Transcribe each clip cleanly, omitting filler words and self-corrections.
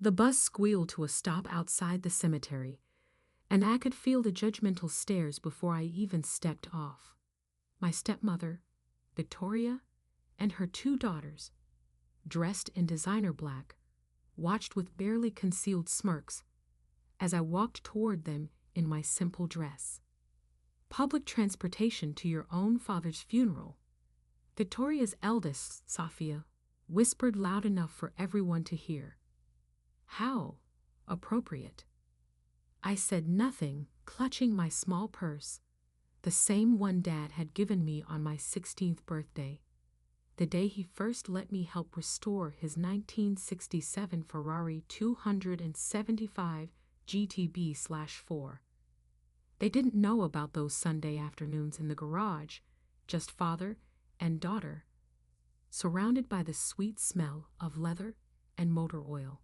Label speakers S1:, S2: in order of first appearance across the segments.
S1: The bus squealed to a stop outside the cemetery, and I could feel the judgmental stares before I even stepped off. My stepmother, Victoria, and her two daughters, dressed in designer black, watched with barely concealed smirks as I walked toward them in my simple dress. Public transportation to your own father's funeral. Victoria's eldest, Sophia, whispered loud enough for everyone to hear. How appropriate. I said nothing, clutching my small purse, the same one Dad had given me on my 16th birthday, the day he first let me help restore his 1967 Ferrari 275 GTB/4. They didn't know about those Sunday afternoons in the garage, just father and daughter, surrounded by the sweet smell of leather and motor oil.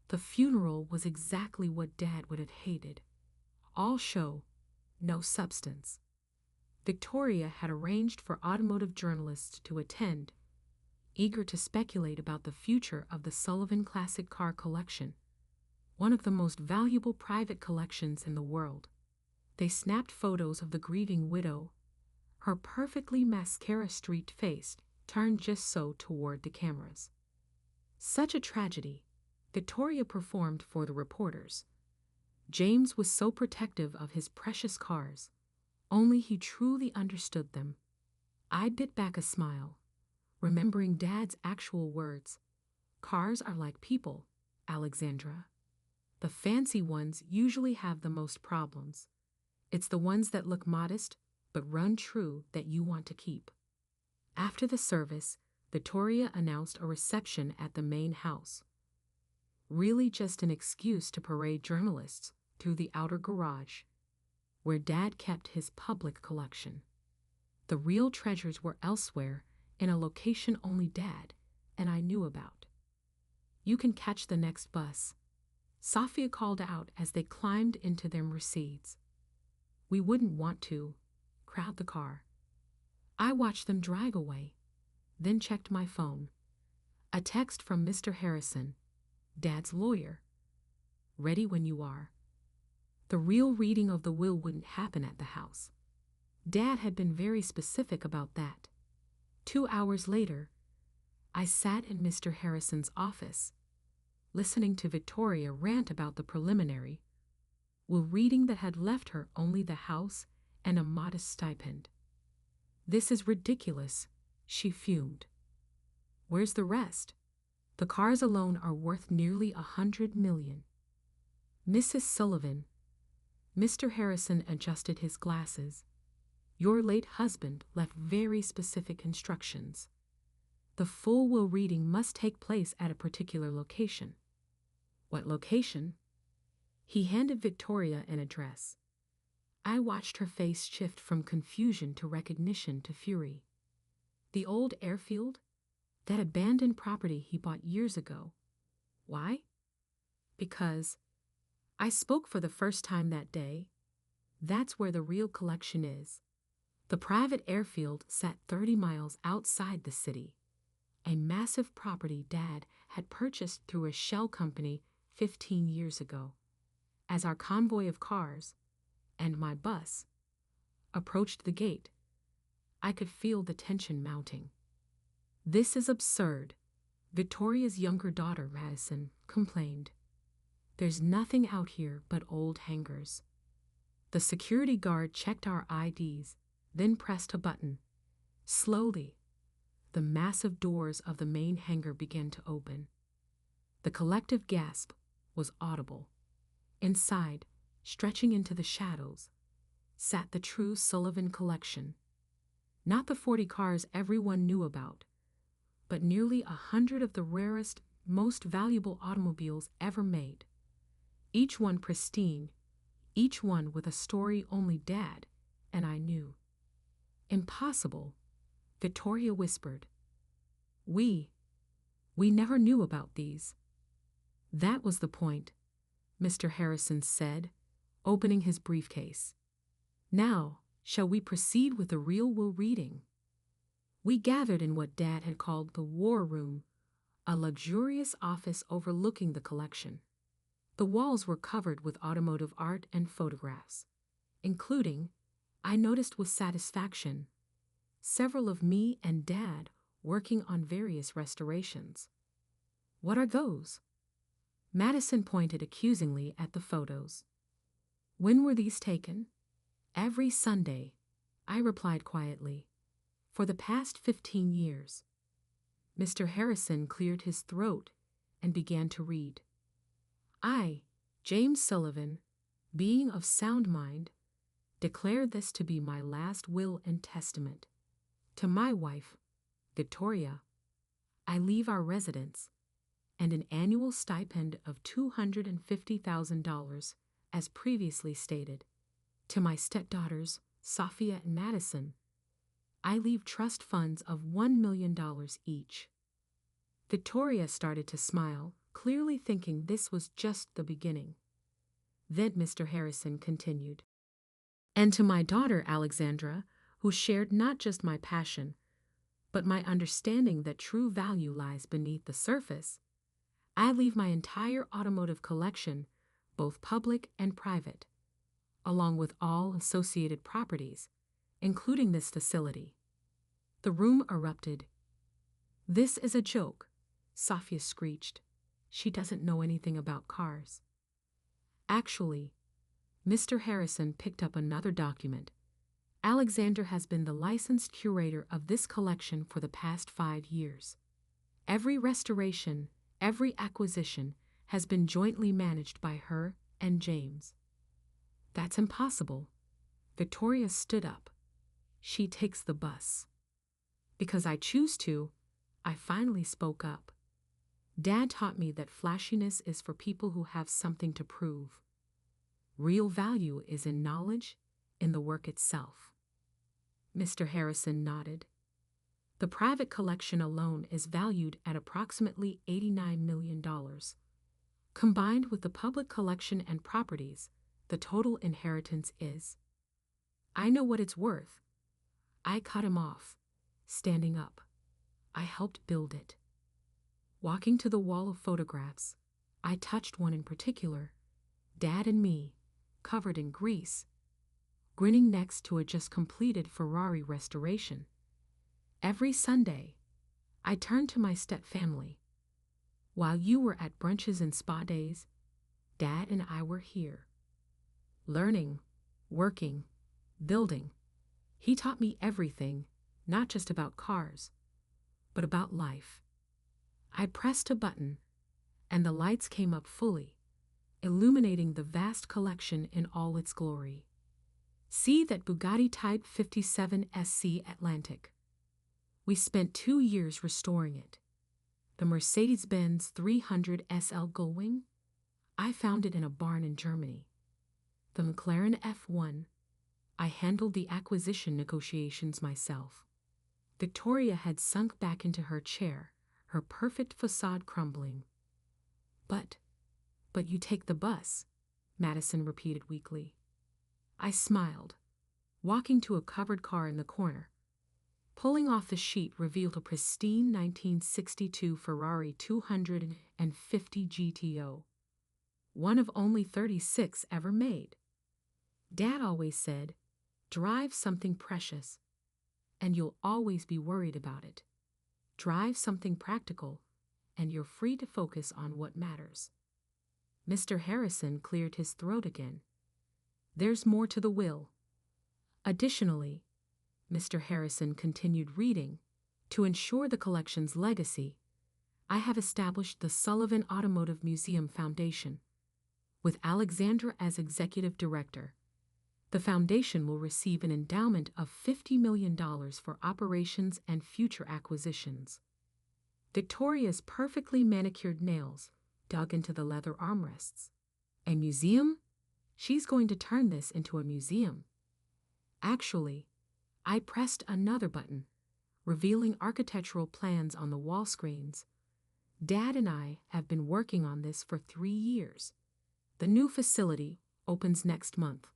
S1: The funeral was exactly what Dad would have hated. All show, no substance. Victoria had arranged for automotive journalists to attend, eager to speculate about the future of the Sullivan Classic Car Collection, one of the most valuable private collections in the world. They snapped photos of the grieving widow, her perfectly mascara-streaked face turned just so toward the cameras. Such a tragedy, Victoria performed for the reporters. James was so protective of his precious cars. Only he truly understood them. I bit back a smile, remembering Dad's actual words. Cars are like people, Alexandra. The fancy ones usually have the most problems. It's the ones that look modest but run true that you want to keep. After the service, Victoria announced a reception at the main house. Really just an excuse to parade journalists through the outer garage, where Dad kept his public collection. The real treasures were elsewhere, in a location only Dad and I knew about. You can catch the next bus, Sophia called out as they climbed into their Mercedes. We wouldn't want to crowd the car. I watched them drive away, then checked my phone. A text from Mr. Harrison, Dad's lawyer. Ready when you are. The real reading of the will wouldn't happen at the house. Dad had been very specific about that. 2 hours later, I sat in Mr. Harrison's office, listening to Victoria rant about the preliminary will reading that had left her only the house and a modest stipend. This is ridiculous, she fumed. Where's the rest? The cars alone are worth nearly $100 million. Mrs. Sullivan. Mr. Harrison adjusted his glasses. Your late husband left very specific instructions. The full will reading must take place at a particular location. What location? He handed Victoria an address. I watched her face shift from confusion to recognition to fury. The old airfield? That abandoned property he bought years ago. Why? Because I spoke for the first time that day. That's where the real collection is. The private airfield sat 30 miles outside the city, a massive property Dad had purchased through a shell company 15 years ago. As our convoy of cars, and my bus, approached the gate, I could feel the tension mounting. This is absurd, Victoria's younger daughter, Madison, complained. There's nothing out here but old hangars. The security guard checked our IDs, then pressed a button. Slowly, the massive doors of the main hangar began to open. The collective gasp was audible. Inside, stretching into the shadows, sat the true Sullivan collection. Not the 40 cars everyone knew about, but nearly 100 of the rarest, most valuable automobiles ever made. Each one pristine, each one with a story only Dad and I knew. Impossible, Victoria whispered. We never knew about these. That was the point, Mr. Harrison said, opening his briefcase. Now, shall we proceed with the real will reading? We gathered in what Dad had called the war room, a luxurious office overlooking the collection. The walls were covered with automotive art and photographs, including, I noticed with satisfaction, several of me and Dad working on various restorations. What are those? Madison pointed accusingly at the photos. When were these taken? Every Sunday, I replied quietly. For the past 15 years. Mr. Harrison cleared his throat and began to read. I, James Sullivan, being of sound mind, declare this to be my last will and testament. To my wife, Victoria, I leave our residence and an annual stipend of $250,000, as previously stated. To my stepdaughters, Sophia and Madison, I leave trust funds of $1 million each. Victoria started to smile, clearly thinking this was just the beginning. Then Mr. Harrison continued. And to my daughter Alexandra, who shared not just my passion, but my understanding that true value lies beneath the surface, I leave my entire automotive collection, both public and private, along with all associated properties, including this facility. The room erupted. This is a joke, Sophia screeched. She doesn't know anything about cars. Actually, Mr. Harrison picked up another document. Alexander has been the licensed curator of this collection for the past 5 years. Every restoration, every acquisition has been jointly managed by her and James. That's impossible. Victoria stood up. She takes the bus. Because I choose to, I finally spoke up. Dad taught me that flashiness is for people who have something to prove. Real value is in knowledge, in the work itself. Mr. Harrison nodded. The private collection alone is valued at approximately $89 million. Combined with the public collection and properties, the total inheritance is. I know what it's worth. I cut him off, standing up. I helped build it. Walking to the wall of photographs, I touched one in particular, Dad and me, covered in grease, grinning next to a just completed Ferrari restoration. Every Sunday, I turned to my step-family. While you were at brunches and spa days, Dad and I were here. Learning, working, building. He taught me everything, not just about cars, but about life. I pressed a button, and the lights came up fully, illuminating the vast collection in all its glory. See that Bugatti Type 57 SC Atlantic. We spent 2 years restoring it. The Mercedes-Benz 300 SL Gullwing? I found it in a barn in Germany. The McLaren F1. I handled the acquisition negotiations myself. Victoria had sunk back into her chair, her perfect facade crumbling. But you take the bus, Madison repeated weakly. I smiled, walking to a covered car in the corner. Pulling off the sheet revealed a pristine 1962 Ferrari 250 GTO, one of only 36 ever made. Dad always said, drive something precious, and you'll always be worried about it. Drive something practical, and you're free to focus on what matters. Mr. Harrison cleared his throat again. There's more to the will. Additionally, Mr. Harrison continued reading, to ensure the collection's legacy, I have established the Sullivan Automotive Museum Foundation, with Alexandra as executive director. The foundation will receive an endowment of $50 million for operations and future acquisitions. Victoria's perfectly manicured nails dug into the leather armrests. A museum? She's going to turn this into a museum. Actually, I pressed another button, revealing architectural plans on the wall screens. Dad and I have been working on this for 3 years. The new facility opens next month.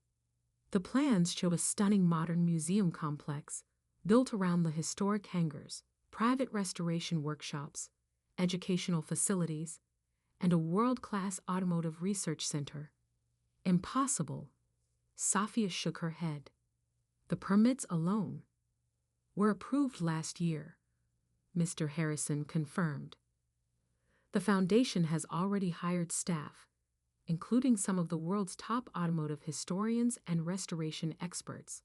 S1: The plans show a stunning modern museum complex built around the historic hangars, private restoration workshops, educational facilities, and a world-class automotive research center. Impossible. Safia shook her head. The permits alone were approved last year, Mr. Harrison confirmed. The foundation has already hired staff, including some of the world's top automotive historians and restoration experts.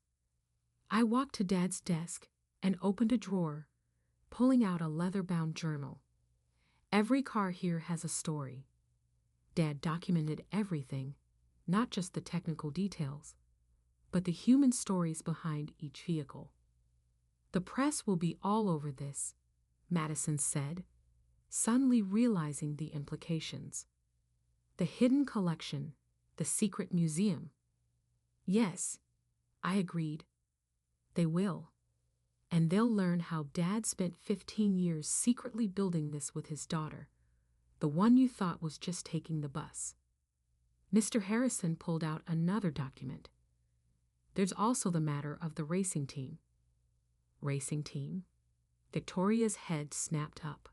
S1: I walked to Dad's desk and opened a drawer, pulling out a leather-bound journal. Every car here has a story. Dad documented everything, not just the technical details, but the human stories behind each vehicle. The press will be all over this, Madison said, suddenly realizing the implications. The hidden collection, the secret museum. Yes, I agreed. They will. And they'll learn how Dad spent 15 years secretly building this with his daughter, the one you thought was just taking the bus. Mr. Harrison pulled out another document. There's also the matter of the racing team. Racing team? Victoria's head snapped up.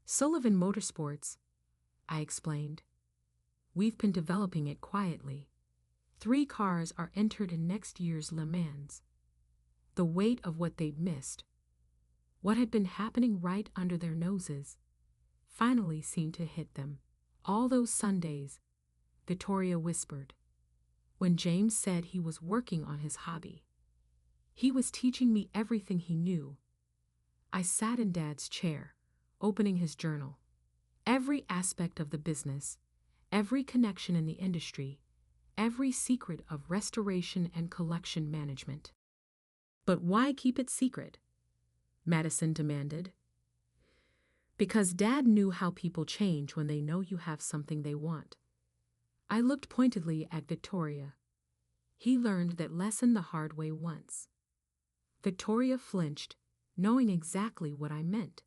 S1: Sullivan Motorsports, I explained. We've been developing it quietly. 3 cars are entered in next year's Le Mans. The weight of what they'd missed, what had been happening right under their noses, finally seemed to hit them. All those Sundays, Victoria whispered, when James said he was working on his hobby. He was teaching me everything he knew. I sat in Dad's chair, opening his journal. Every aspect of the business, every connection in the industry, every secret of restoration and collection management. But why keep it secret? Madison demanded. Because Dad knew how people change when they know you have something they want. I looked pointedly at Victoria. He learned that lesson the hard way once. Victoria flinched, knowing exactly what I meant.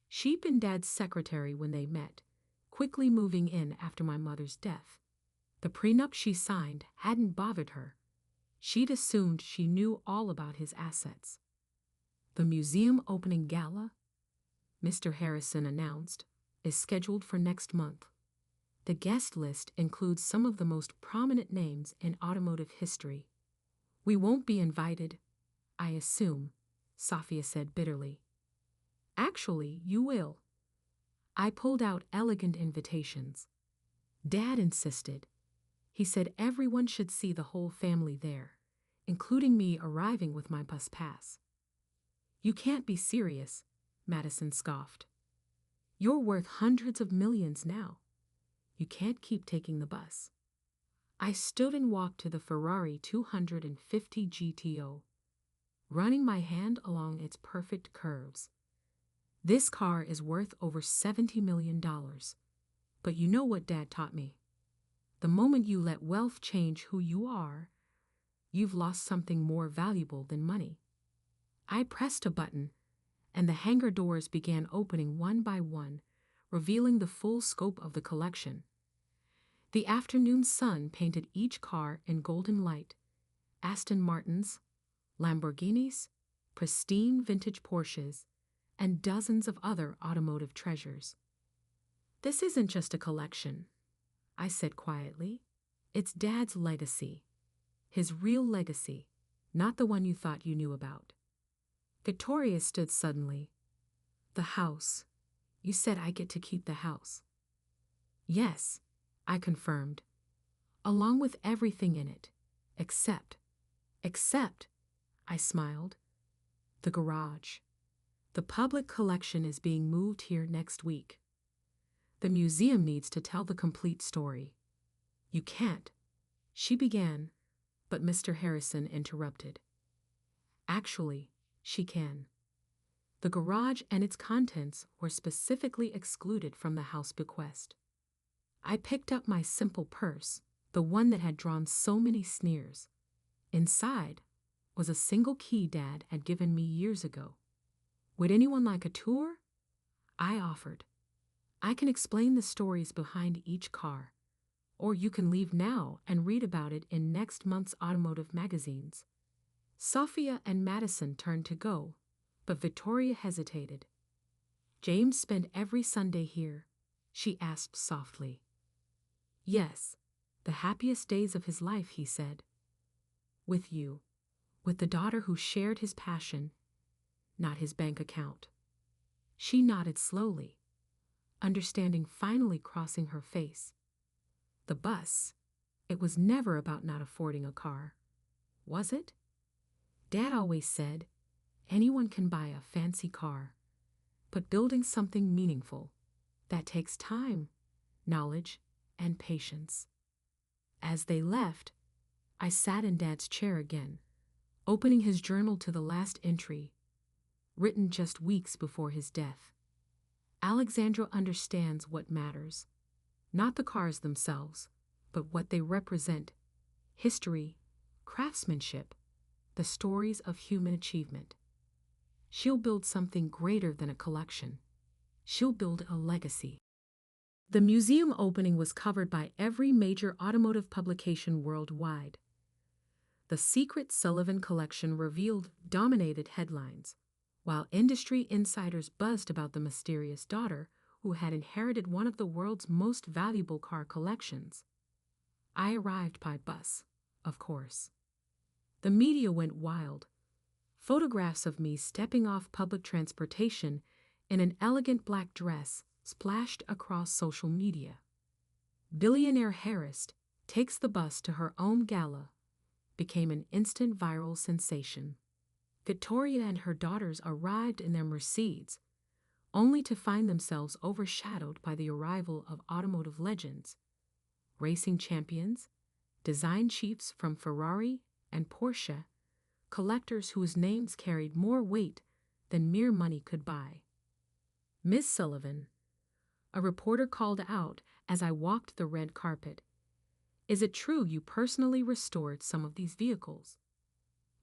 S1: She'd been Dad's secretary when they met, quickly moving in after my mother's death. The prenup she signed hadn't bothered her. She'd assumed she knew all about his assets. The museum opening gala, Mr. Harrison announced, is scheduled for next month. The guest list includes some of the most prominent names in automotive history. We won't be invited, I assume, Safia said bitterly. Actually, you will. I pulled out elegant invitations. Dad insisted. He said everyone should see the whole family there, including me arriving with my bus pass. You can't be serious, Madison scoffed. You're worth hundreds of millions now. You can't keep taking the bus. I stood and walked to the Ferrari 250 GTO, running my hand along its perfect curves. This car is worth over $70 million. But you know what Dad taught me? The moment you let wealth change who you are, you've lost something more valuable than money. I pressed a button, and the hangar doors began opening one by one, revealing the full scope of the collection. The afternoon sun painted each car in golden light. Aston Martins, Lamborghinis, pristine vintage Porsches, and dozens of other automotive treasures. This isn't just a collection, I said quietly. It's Dad's legacy. His real legacy, not the one you thought you knew about. Victoria stood suddenly. The house. You said I get to keep the house. Yes, I confirmed, along with everything in it, except, I smiled, the garage. The public collection is being moved here next week. The museum needs to tell the complete story. You can't, she began, but Mr. Harrison interrupted. Actually, she can. The garage and its contents were specifically excluded from the house bequest. I picked up my simple purse, the one that had drawn so many sneers. Inside was a single key Dad had given me years ago. Would anyone like a tour? I offered. I can explain the stories behind each car, or you can leave now and read about it in next month's automotive magazines. Safia and Madison turned to go, but Victoria hesitated. James spend every Sunday here? She asked softly. Yes, the happiest days of his life, he said. With you, with the daughter who shared his passion, not his bank account. She nodded slowly, understanding finally crossing her face. The bus, it was never about not affording a car, was it? Dad always said, anyone can buy a fancy car, but building something meaningful, that takes time, knowledge, and patience. As they left, I sat in Dad's chair again, opening his journal to the last entry, written just weeks before his death. Alexandra understands what matters, not the cars themselves, but what they represent: history, craftsmanship, the stories of human achievement. She'll build something greater than a collection. She'll build a legacy. The museum opening was covered by every major automotive publication worldwide. The secret Sullivan collection revealed dominated headlines, while industry insiders buzzed about the mysterious daughter who had inherited one of the world's most valuable car collections. I arrived by bus, of course. The media went wild. Photographs of me stepping off public transportation in an elegant black dress splashed across social media. Billionaire Harris takes the bus to her own gala became an instant viral sensation. Victoria and her daughters arrived in their Mercedes, only to find themselves overshadowed by the arrival of automotive legends, racing champions, design chiefs from Ferrari and Porsche, collectors whose names carried more weight than mere money could buy. Miss Sullivan, a reporter called out as I walked the red carpet, "Is it true you personally restored some of these vehicles?"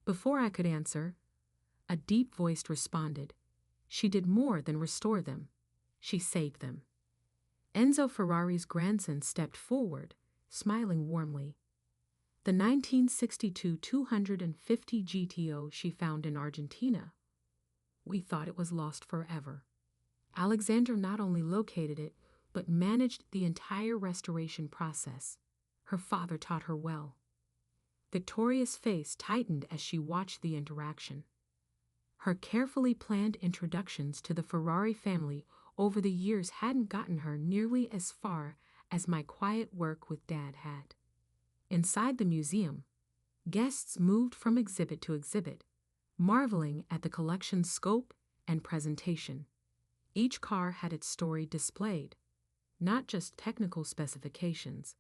S1: Before I could answer, a deep voice responded, "She did more than restore them. She saved them." Enzo Ferrari's grandson stepped forward, smiling warmly. The 1962 250 GTO she found in Argentina. We thought it was lost forever. Alexandra not only located it, but managed the entire restoration process. Her father taught her well. Victoria's face tightened as she watched the interaction. Her carefully planned introductions to the Ferrari family over the years hadn't gotten her nearly as far as my quiet work with Dad had. Inside the museum, guests moved from exhibit to exhibit, marveling at the collection's scope and presentation. Each car had its story displayed, not just technical specifications,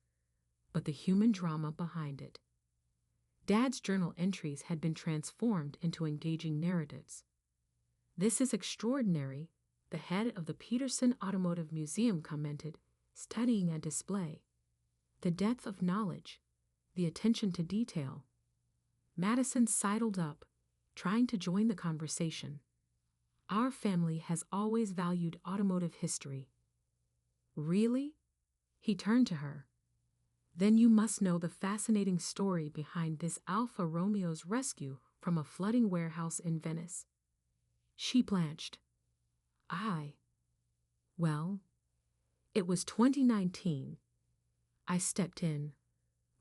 S1: but the human drama behind it. Dad's journal entries had been transformed into engaging narratives. "This is extraordinary," the head of the Peterson Automotive Museum commented, studying a display. "The depth of knowledge, the attention to detail." Madison sidled up, trying to join the conversation. "Our family has always valued automotive history." "Really?" He turned to her. "Then you must know the fascinating story behind this Alfa Romeo's rescue from a flooding warehouse in Venice." She blanched. Well, it was 2019. I stepped in,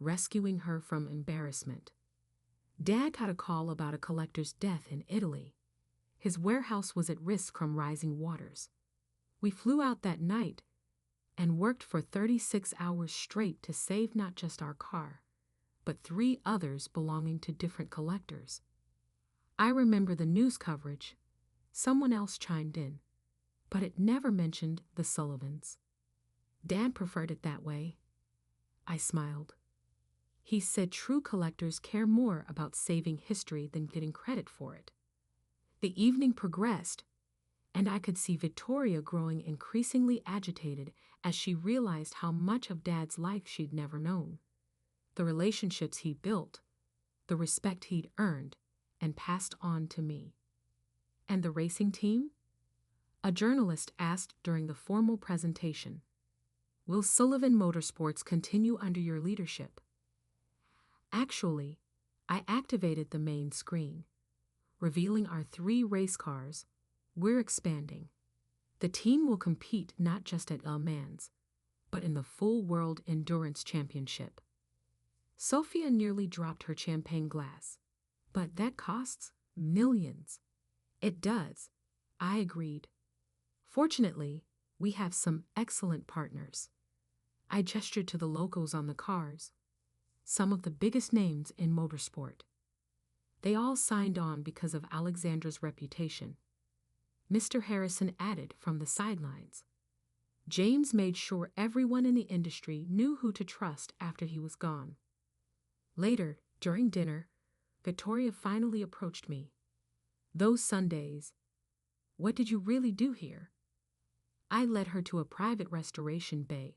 S1: rescuing her from embarrassment. Dad got a call about a collector's death in Italy. His warehouse was at risk from rising waters. We flew out that night and worked for 36 hours straight to save not just our car, but 3 others belonging to different collectors. I remember the news coverage. Someone else chimed in, but it never mentioned the Sullivans. Dad preferred it that way. I smiled. He said true collectors care more about saving history than getting credit for it. The evening progressed, and I could see Victoria growing increasingly agitated as she realized how much of Dad's life she'd never known. The relationships he built, the respect he'd earned and passed on to me. "And the racing team?" A journalist asked during the formal presentation. "Will Sullivan Motorsports continue under your leadership?" Actually, I activated the main screen, revealing our 3 race cars. "We're expanding. The team will compete not just at Le Mans, but in the full World Endurance Championship. Sophia nearly dropped her champagne glass. But that costs millions. It does, I agreed. Fortunately, we have some excellent partners. I gestured to the logos on the cars, some of the biggest names in motorsport. They all signed on because of Alexandra's reputation. Mr. Harrison added from the sidelines. James made sure everyone in the industry knew who to trust after he was gone. Later, during dinner, Victoria finally approached me. Those Sundays, what did you really do here? I led her to a private restoration bay,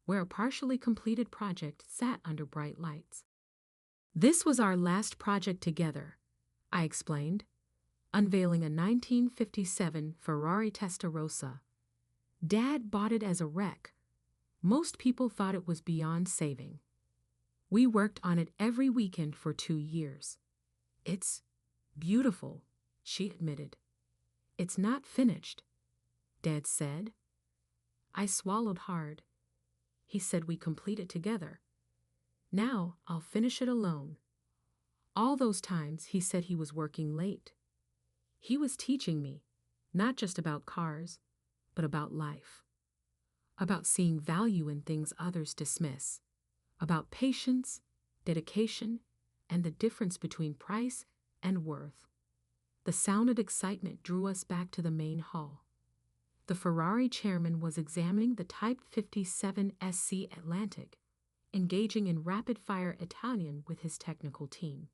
S1: where a partially completed project sat under bright lights. This was our last project together, I explained, unveiling a 1957 Ferrari Testarossa. Dad bought it as a wreck. Most people thought it was beyond saving. We worked on it every weekend for 2 years. It's beautiful, she admitted. It's not finished, Dad said. I swallowed hard. He said we complete it together. Now I'll finish it alone. All those times he said he was working late. He was teaching me, not just about cars, but about life. About seeing value in things others dismiss. About patience, dedication, and the difference between price and worth. The sound of excitement drew us back to the main hall. The Ferrari chairman was examining the Type 57 SC Atlantic, engaging in rapid-fire Italian with his technical team.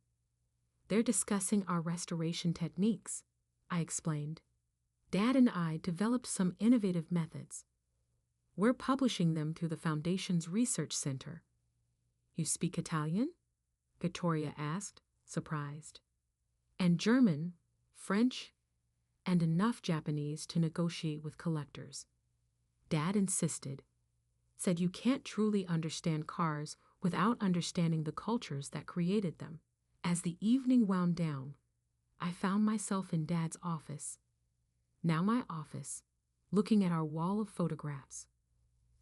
S1: They're discussing our restoration techniques, I explained. Dad and I developed some innovative methods. We're publishing them through the Foundation's Research Center. You speak Italian? Victoria asked, surprised. And German, French, and enough Japanese to negotiate with collectors. Dad insisted, said you can't truly understand cars without understanding the cultures that created them. As the evening wound down, I found myself in Dad's office. Now my office, looking at our wall of photographs.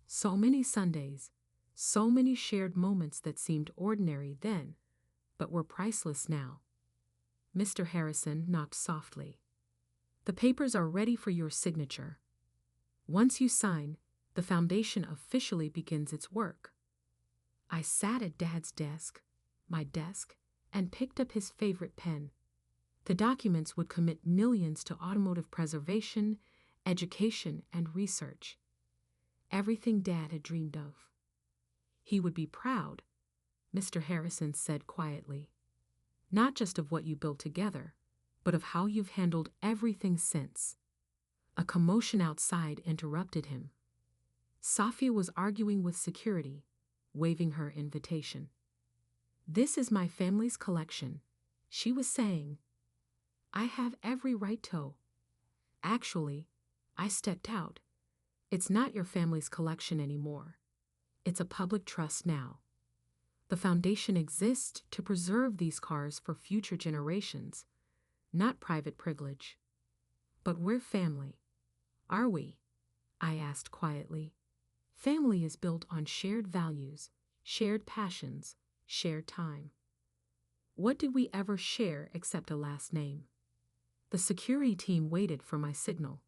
S1: So many Sundays, so many shared moments that seemed ordinary then, but were priceless now. Mr. Harrison knocked softly. The papers are ready for your signature. Once you sign, the Foundation officially begins its work. I sat at Dad's desk, my desk, and picked up his favorite pen. The documents would commit millions to automotive preservation, education, and research. Everything Dad had dreamed of. He would be proud, Mr. Harrison said quietly. Not just of what you built together, but of how you've handled everything since. A commotion outside interrupted him. Sophia was arguing with security, waving her invitation. This is my family's collection, she was saying. I have every right to. Actually, I stepped out. It's not your family's collection anymore. It's a public trust now. The Foundation exists to preserve these cars for future generations, not private privilege. But we're family. Are we? I asked quietly. Family is built on shared values, shared passions, shared time. What did we ever share except a last name? The security team waited for my signal.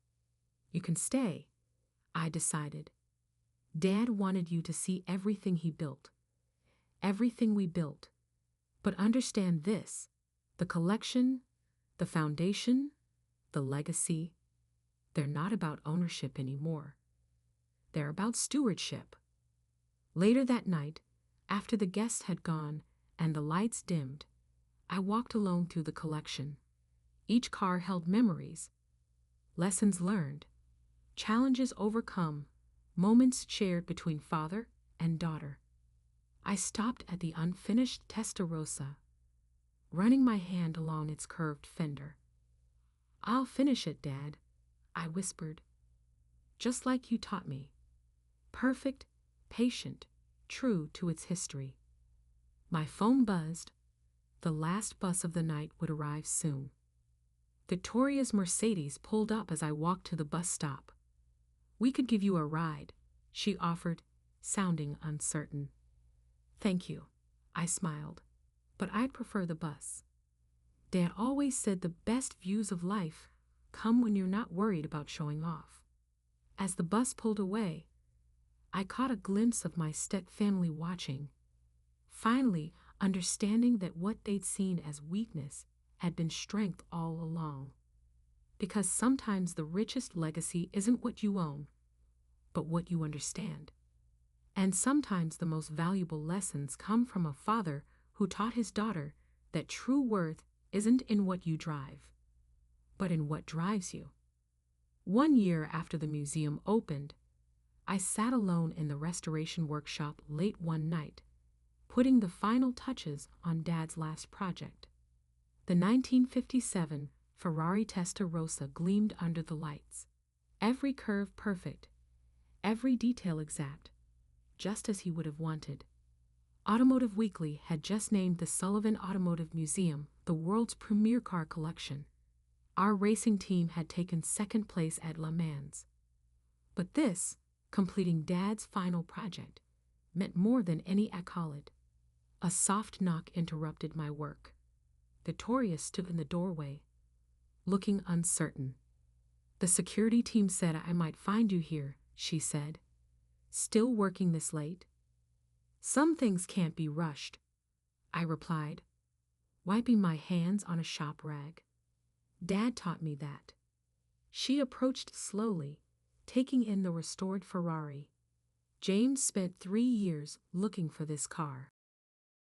S1: You can stay, I decided. Dad wanted you to see everything he built. Everything we built. But understand this, the collection, the foundation, the legacy, they're not about ownership anymore. They're about stewardship. Later that night, after the guests had gone and the lights dimmed, I walked alone through the collection. Each car held memories, lessons learned, challenges overcome, moments shared between father and daughter. I stopped at the unfinished Testarossa, running my hand along its curved fender. I'll finish it, Dad, I whispered. Just like you taught me. Perfect, patient, true to its history. My phone buzzed. The last bus of the night would arrive soon. Victoria's Mercedes pulled up as I walked to the bus stop. We could give you a ride, she offered, sounding uncertain. Thank you, I smiled, but I'd prefer the bus. Dad always said the best views of life come when you're not worried about showing off. As the bus pulled away, I caught a glimpse of my step-family watching, finally understanding that what they'd seen as weakness had been strength all along. Because sometimes the richest legacy isn't what you own, but what you understand. And sometimes the most valuable lessons come from a father who taught his daughter that true worth isn't in what you drive, but in what drives you. 1 year after the museum opened, I sat alone in the restoration workshop late one night, putting the final touches on Dad's last project. The 1957 Ferrari Testarossa gleamed under the lights, every curve perfect, every detail exact, just as he would have wanted. Automotive Weekly had just named the Sullivan Automotive Museum the world's premier car collection. Our racing team had taken second place at Le Mans. But this, completing Dad's final project, meant more than any accolade. A soft knock interrupted my work. Victoria stood in the doorway, looking uncertain. The security team said I might find you here, she said. Still working this late? Some things can't be rushed, I replied, wiping my hands on a shop rag. Dad taught me that. She approached slowly, taking in the restored Ferrari. James spent 3 years looking for this car.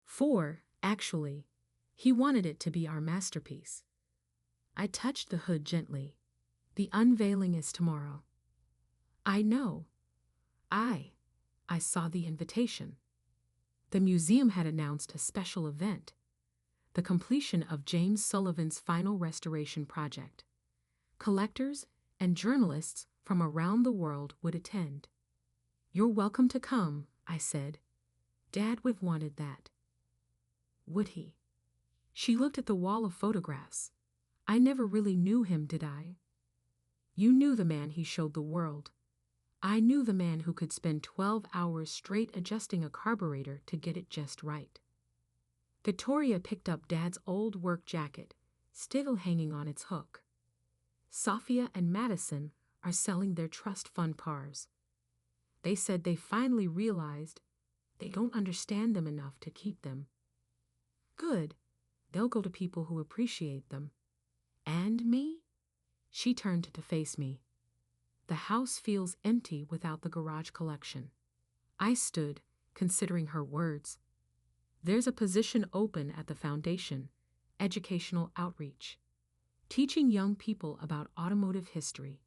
S1: 4, actually. He wanted it to be our masterpiece. I touched the hood gently. The unveiling is tomorrow. I know. I saw the invitation. The museum had announced a special event, the completion of James Sullivan's final restoration project. Collectors and journalists from around the world would attend. You're welcome to come, I said. Dad would have wanted that. Would he? She looked at the wall of photographs. I never really knew him, did I? You knew the man he showed the world. I knew the man who could spend 12 hours straight adjusting a carburetor to get it just right. Victoria picked up Dad's old work jacket, still hanging on its hook. Sophia and Madison are selling their trust fund cars. They said they finally realized they don't understand them enough to keep them. Good. They'll go to people who appreciate them. And me? She turned to face me. The house feels empty without the garage collection. I stood, considering her words. There's a position open at the foundation, educational outreach, teaching young people about automotive history.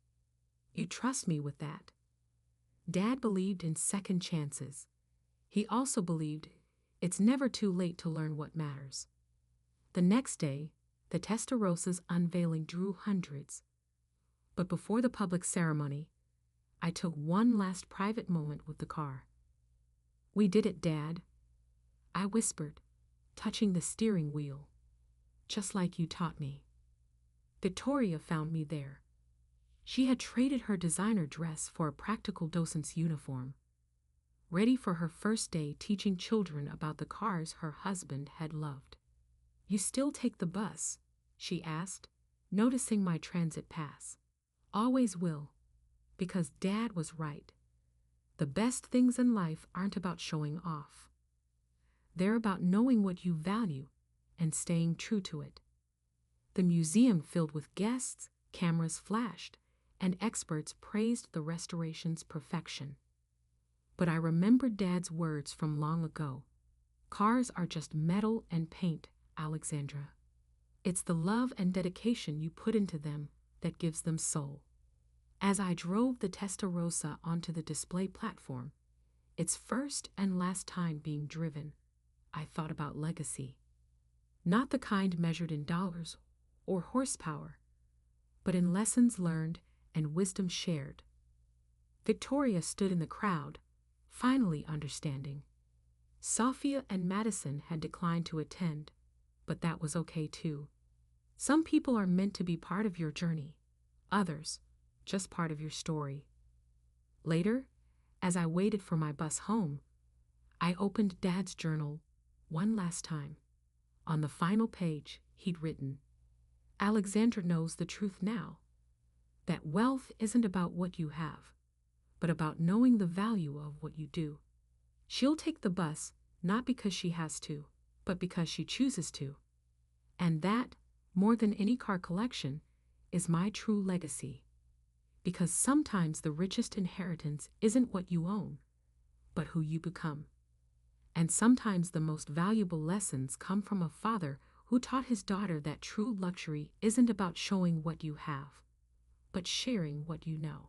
S1: You trust me with that? Dad believed in second chances. He also believed it's never too late to learn what matters. The next day, the Testarossas unveiling drew hundreds. But before the public ceremony, I took one last private moment with the car. We did it, Dad, I whispered, touching the steering wheel. Just like you taught me. Victoria found me there. She had traded her designer dress for a practical docent's uniform, ready for her first day teaching children about the cars her husband had loved. You still take the bus? She asked, noticing my transit pass. Always will, because Dad was right. The best things in life aren't about showing off. They're about knowing what you value and staying true to it. The museum filled with guests, cameras flashed, and experts praised the restoration's perfection. But I remembered Dad's words from long ago. Cars are just metal and paint, Alexandra. It's the love and dedication you put into them that gives them soul. As I drove the Testarossa onto the display platform, its first and last time being driven, I thought about legacy. Not the kind measured in dollars or horsepower, but in lessons learned and wisdom shared. Victoria stood in the crowd, finally understanding. Sophia and Madison had declined to attend, but that was okay too. Some people are meant to be part of your journey, others just part of your story. Later, as I waited for my bus home, I opened Dad's journal one last time. On the final page, he'd written, "Alexandra knows the truth now, that wealth isn't about what you have, but about knowing the value of what you do. She'll take the bus not because she has to, but because she chooses to. And that, more than any car collection, is my true legacy. Because sometimes the richest inheritance isn't what you own, but who you become. And sometimes the most valuable lessons come from a father who taught his daughter that true luxury isn't about showing what you have, but sharing what you know."